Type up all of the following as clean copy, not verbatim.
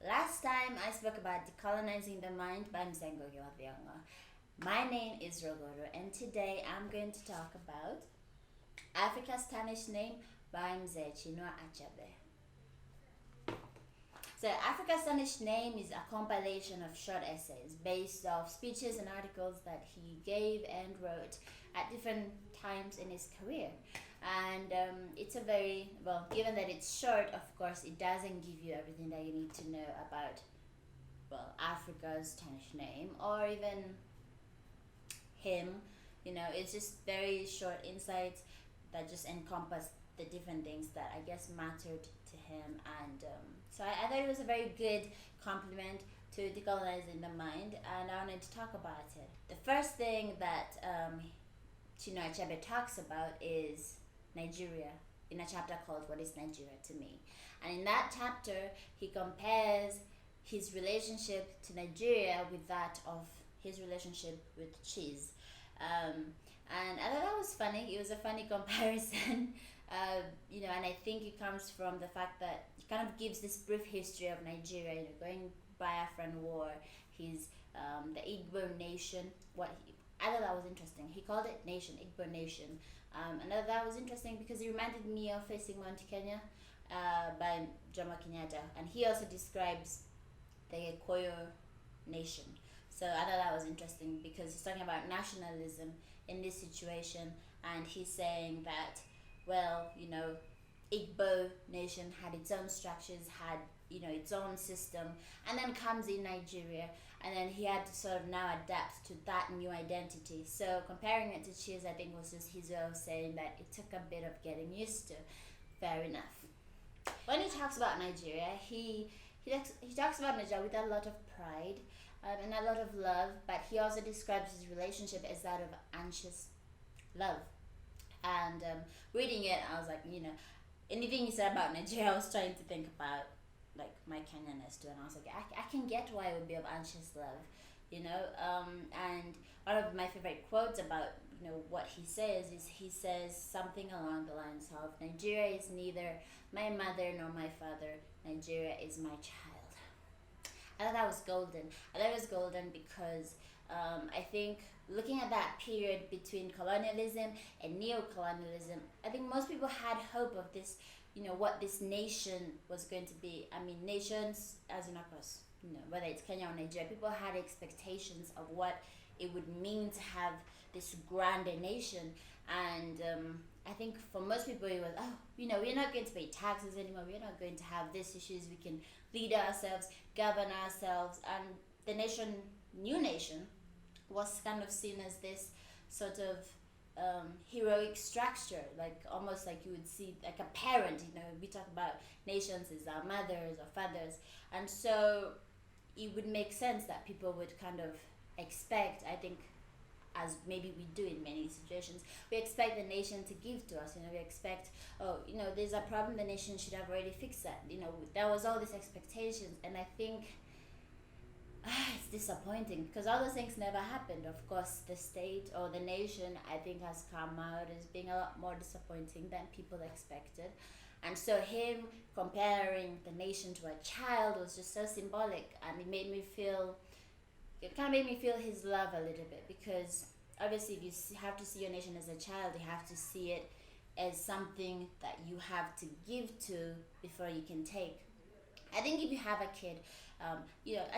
last time I spoke about Decolonizing the Mind by Mzee Ngugi or Thiong'o. My name is Rūgūrū, and today I'm going to talk about Africa's Tarnished Name by Mzee Chinua Achebe. So, Africa's Tarnished Name is a compilation of short essays based off speeches and articles that he gave and wrote at different times in his career. And it's a very, well, given that it's short, of course, it doesn't give you everything that you need to know about, well, Africa's tarnished name or even him. It's just very short insights that just encompass the different things that I guess mattered to him. And so I thought it was a very good compliment to Decolonizing the Mind, and I wanted to talk about it. The first thing that Chinua Achebe talks about is Nigeria in a chapter called What is Nigeria to Me? And in that chapter, he compares his relationship to Nigeria with that of his relationship with cheese. And I thought that was funny. It was a funny comparison, and I think it comes from the fact that he kind of gives this brief history of Nigeria, going Biafran War, his the Igbo nation. I thought that was interesting. He called it nation, Igbo nation. And that was interesting because it reminded me of Facing Mount Kenya by Jomo Kenyatta. And he also describes the Gikuyu nation. So I thought that was interesting because he's talking about nationalism in this situation. And he's saying that, Igbo nation had its own structures, had its own system, and then comes in Nigeria, and then he had to sort of now adapt to that new identity. So comparing it to cheese, I think, was just his way of saying that it took a bit of getting used to. Fair enough. When he talks about Nigeria, he talks about Nigeria with a lot of pride and a lot of love, but he also describes his relationship as that of anxious love. And reading it, I was like, anything he said about Nigeria, I was trying to think about like my Kenyanness too, and I was like, I can get why it would be of anxious love, and one of my favorite quotes about what he says is he says something along the lines of, Nigeria is neither my mother nor my father, Nigeria is my child. I thought that was golden. I thought it was golden because I think looking at that period between colonialism and neo-colonialism, I think most people had hope of this, what this nation was going to be. I mean, nations, as in, of course, whether it's Kenya or Nigeria, people had expectations of what it would mean to have this grander nation. And I think for most people it was, we're not going to pay taxes anymore, we're not going to have these issues, we can lead ourselves, govern ourselves. And the new nation, was kind of seen as this sort of heroic structure, like almost like you would see like a parent. We talk about nations as our mothers or fathers, and so it would make sense that people would kind of expect, I think, as maybe we do in many situations, we expect the nation to give to us. We expect, there's a problem, the nation should have already fixed that. There was all these expectations, and I think it's disappointing because all those things never happened. Of course, the state or the nation, I think, has come out as being a lot more disappointing than people expected. And so him comparing the nation to a child was just so symbolic, and it kind of made me feel his love a little bit, because obviously if you have to see your nation as a child, you have to see it as something that you have to give to before you can take. I think if you have a kid, a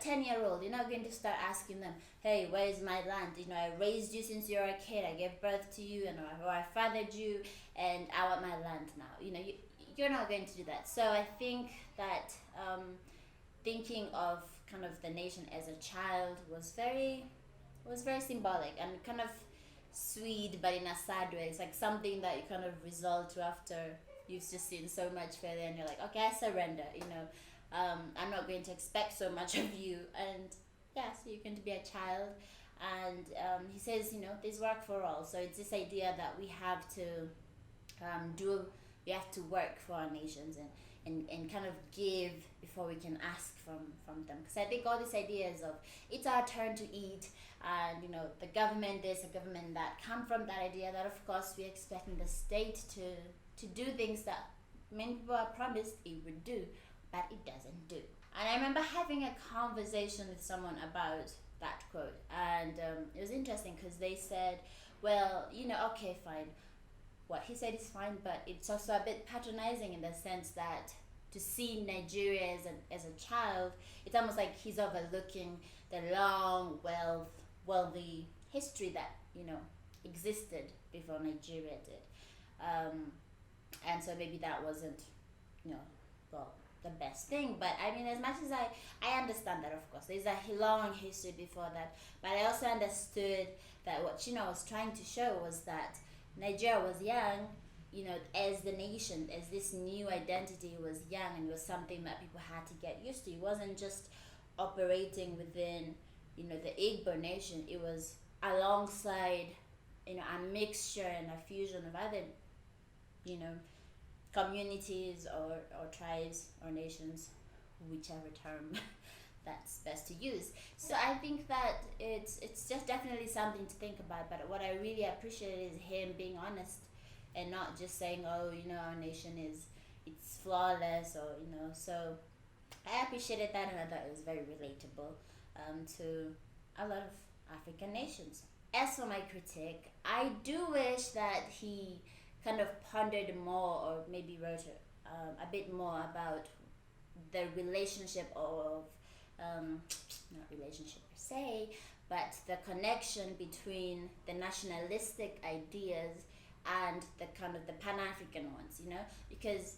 10-year-old, you're not going to start asking them, hey, where is my land? I raised you since you were a kid, I gave birth to you, and I fathered you, and I want my land now. You're not going to do that. So I think that thinking of kind of the nation as a child was very symbolic and kind of sweet, but in a sad way. It's like something that you kind of resort to after you've just seen so much failure, and you're like, okay, I surrender. I'm not going to expect so much of you, and so you're going to be a child. And he says, there's work for all. So it's this idea that we have to we have to work for our nations and kind of give before we can ask from them. Because I think all these ideas of it's our turn to eat, and the government this, the government that, come from that idea that, of course, we're expecting the state to do things that many people are promised it would do, but it doesn't do. And I remember having a conversation with someone about that quote, and it was interesting because they said, well, okay, fine, what he said is fine, but it's also a bit patronizing in the sense that to see Nigeria as a child, it's almost like he's overlooking the long, wealthy history that existed before Nigeria did, and so maybe that wasn't, you know, well, the best thing. But I mean, as much as I understand that, of course, there's a long history before that, but I also understood that what Chinua was trying to show was that Nigeria was young, as the nation, as this new identity was young, and it was something that people had to get used to. It wasn't just operating within, the Igbo nation. It was alongside, a mixture and a fusion of other, you know, communities or tribes or nations, whichever term that's best to use. So I think that it's just definitely something to think about. But what I really appreciate is him being honest and not just saying, oh, our nation it's flawless, or So I appreciated that, and I thought it was very relatable to a lot of African nations. As for my critique, I do wish that he kind of pondered more, or maybe wrote a bit more about the relationship of not relationship per se, but the connection between the nationalistic ideas and the kind of the Pan-African ones, because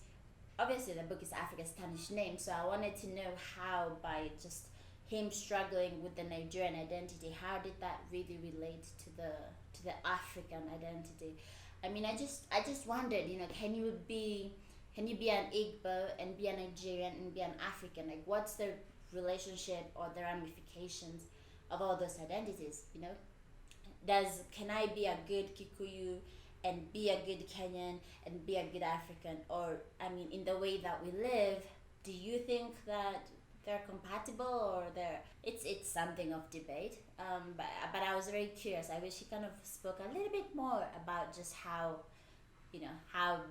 obviously the book is Africa's Tarnished name, so I wanted to know how, by just him struggling with the Nigerian identity, how did that really relate to the African identity? I mean, I just wondered, can you be an Igbo and be a Nigerian and be an African? Like, what's the relationship or the ramifications of all those identities? Can I be a good Kikuyu and be a good Kenyan and be a good African? Or, I mean, in the way that we live, do you think that they're compatible, or it's something of debate? But I was very curious. I wish he kind of spoke a little bit more about just how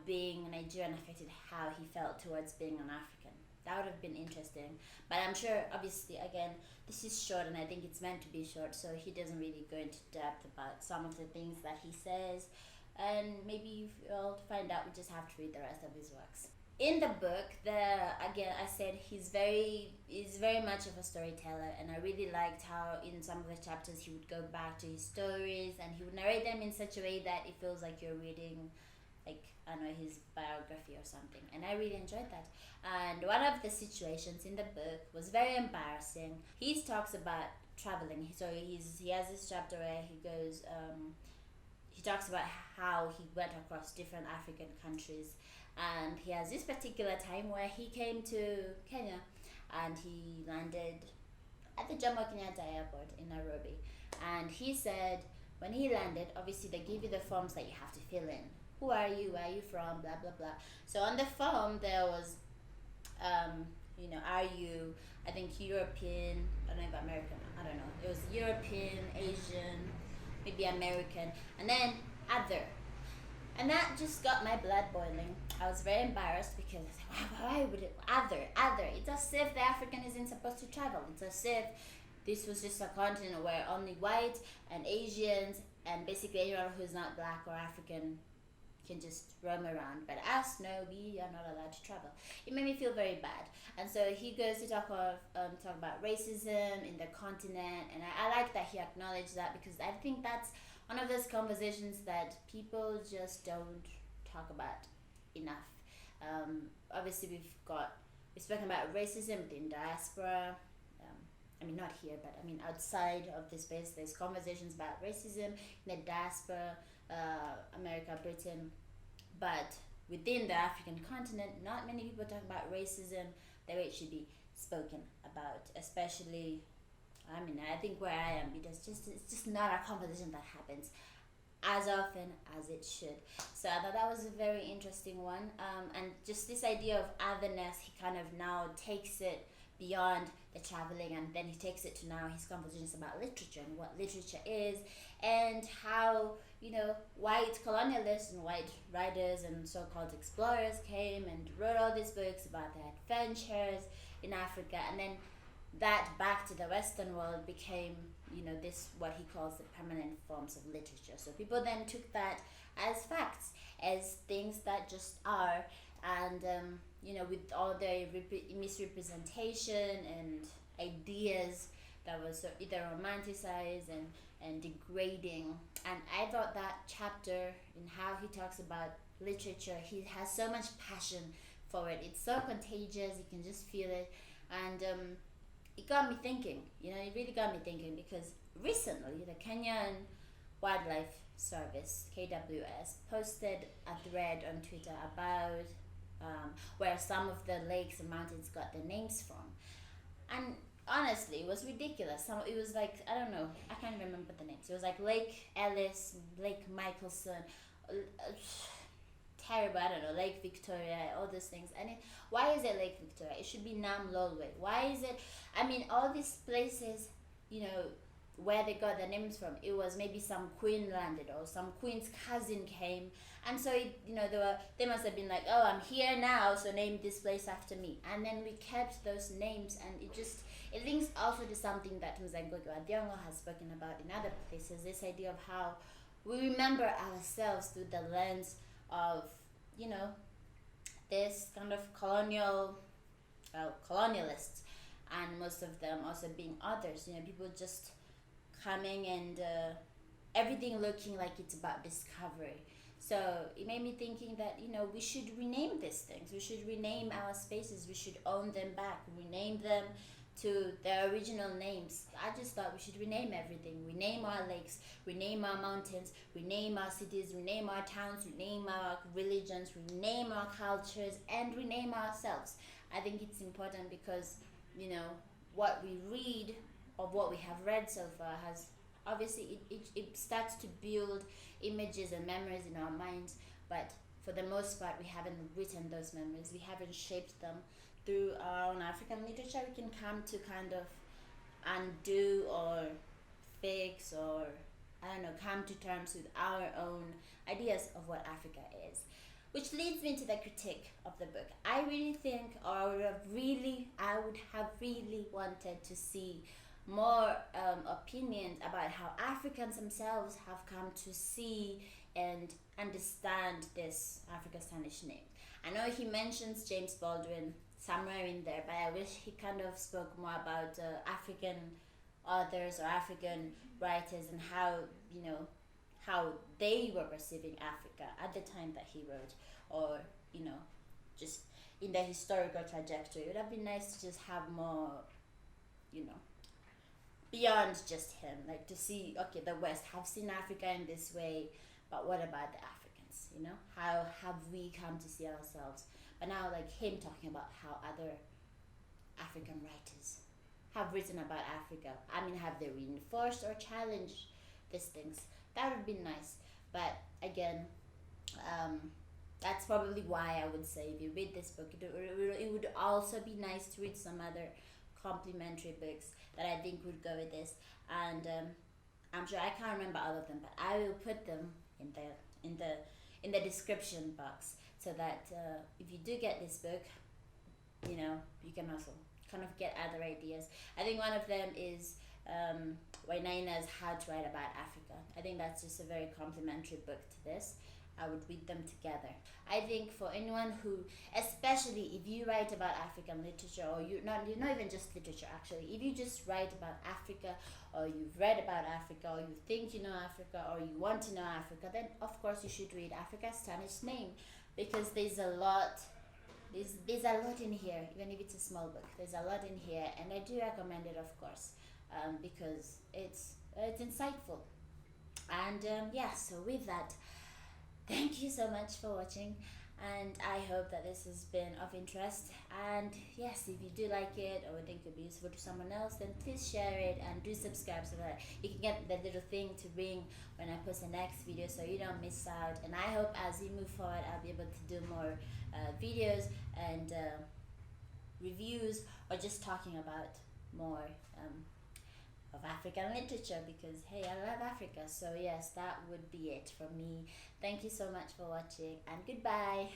being Nigerian affected how he felt towards being an African. That would have been interesting. But I'm sure, obviously, again, this is short, and I think it's meant to be short, so he doesn't really go into depth about some of the things that he says. And maybe if you all to find out, we just have to read the rest of his works. In the book, again, I said he's very much of a storyteller, and I really liked how in some of the chapters he would go back to his stories, and he would narrate them in such a way that it feels like you're reading, like, I don't know, his biography or something, and I really enjoyed that. And one of the situations in the book was very embarrassing. He talks about traveling, so he has this chapter where he goes, he talks about how he went across different African countries, and he has this particular time where he came to Kenya, and he landed at the Jomo Kenyatta airport in Nairobi. And he said when he landed, obviously they give you the forms that you have to fill in. Who are you? Where are you from? Blah blah blah. So on the form there was, are you, I think, European? I don't know if American. I don't know. It was European, Asian, maybe American, and then other. And that just got my blood boiling. I was very embarrassed because I said, why would it other? It's as if the African isn't supposed to travel. It's as if this was just a continent where only white and Asians and basically anyone who's not black or African can just roam around. But us, no, we are not allowed to travel. It made me feel very bad. And so he goes to talk about racism in the continent, and I like that he acknowledged that, because I think that's one of those conversations that people just don't talk about enough. Obviously, we've spoken about racism within diaspora. I mean, not here, but I mean outside of this space. There's conversations about racism in the diaspora, America, Britain, but within the African continent, not many people talk about racism the way it should be spoken about, especially. I mean, I think where I am, it's just not a conversation that happens as often as it should. So I thought that was a very interesting one. And just this idea of otherness, he kind of now takes it beyond the traveling, and then he takes it to now his conversations about literature and what literature is, and how, white colonialists and white writers and so-called explorers came and wrote all these books about their adventures in Africa, and then that back to the Western world became, this what he calls the permanent forms of literature. So people then took that as facts, as things that just are, and with all the misrepresentation and ideas that was either romanticized and degrading. And I thought that chapter, in how he talks about literature, he has so much passion for it. It's so contagious, you can just feel it. And it got me thinking, it really got me thinking, because recently the Kenyan Wildlife Service, KWS, posted a thread on Twitter about where some of the lakes and mountains got their names from. And honestly, it was ridiculous. It was like, I don't know, I can't remember the names. It was like Lake Ellis, Lake Michelson, terrible, I don't know, Lake Victoria, all those things. And why is it Lake Victoria? It should be Nam Lolwe. Why is it, all these places, where they got their names from, it was maybe some queen landed or some queen's cousin came, and so they must have been like, oh, I'm here now, so name this place after me. And then we kept those names, and it links also to something that Mzee Ngugi and Thiong'o has spoken about in other places, this idea of how we remember ourselves through the lens of this kind of colonialists, and most of them also being others, people just coming and everything looking like it's about discovery. So it made me thinking that we should rename these things, we should rename our spaces, we should own them back, rename them to their original names. I just thought we should rename everything. Rename our lakes, rename our mountains, rename our cities, rename our towns, rename our religions, rename our cultures, and rename ourselves. I think it's important because what we read, of what we have read so far, has obviously it starts to build images and memories in our minds, but for the most part we haven't written those memories, we haven't shaped them. Through our own African literature, we can come to kind of undo or fix, or come to terms with our own ideas of what Africa is. Which leads me to the critique of the book. I really think, I would have really wanted to see more opinions about how Africans themselves have come to see and understand this Africa's Tarnished name. I know he mentions James Baldwin somewhere in there, but I wish he kind of spoke more about African authors or African writers and how they were perceiving Africa at the time that he wrote, or just in the historical trajectory. It would have been nice to just have more beyond just him, like to see, okay, the West have seen Africa in this way, but what about the Africans? How have we come to see ourselves? But now, like him talking about how other African writers have written about Africa, have they reinforced or challenged these things? That would be nice. But again, that's probably why I would say, if you read this book, it would also be nice to read some other complementary books that I think would go with this. And I'm sure I can't remember all of them, but I will put them in the description box, so that if you do get this book, you can also kind of get other ideas. I think one of them is Wainaina's How to Write About Africa. I think that's just a very complimentary book to this. I would read them together. I think for anyone who, especially if you write about African literature, or you're not even just literature actually, if you just write about Africa, or you've read about Africa, or you think you know Africa, or you want to know Africa, then of course you should read Africa's Tarnished Name, because there's a lot in here. Even if it's a small book, there's a lot in here, and I do recommend it, of course, because it's insightful. And so with that, thank you so much for watching, and I hope that this has been of interest. And yes, if you do like it or think it would be useful to someone else, then please share it and do subscribe, so that you can get the little thing to ring when I post the next video, so you don't miss out. And I hope as we move forward, I'll be able to do more videos and reviews, or just talking about more of African literature, because hey, I love Africa. So yes, that would be it from me. Thank you so much for watching, and goodbye.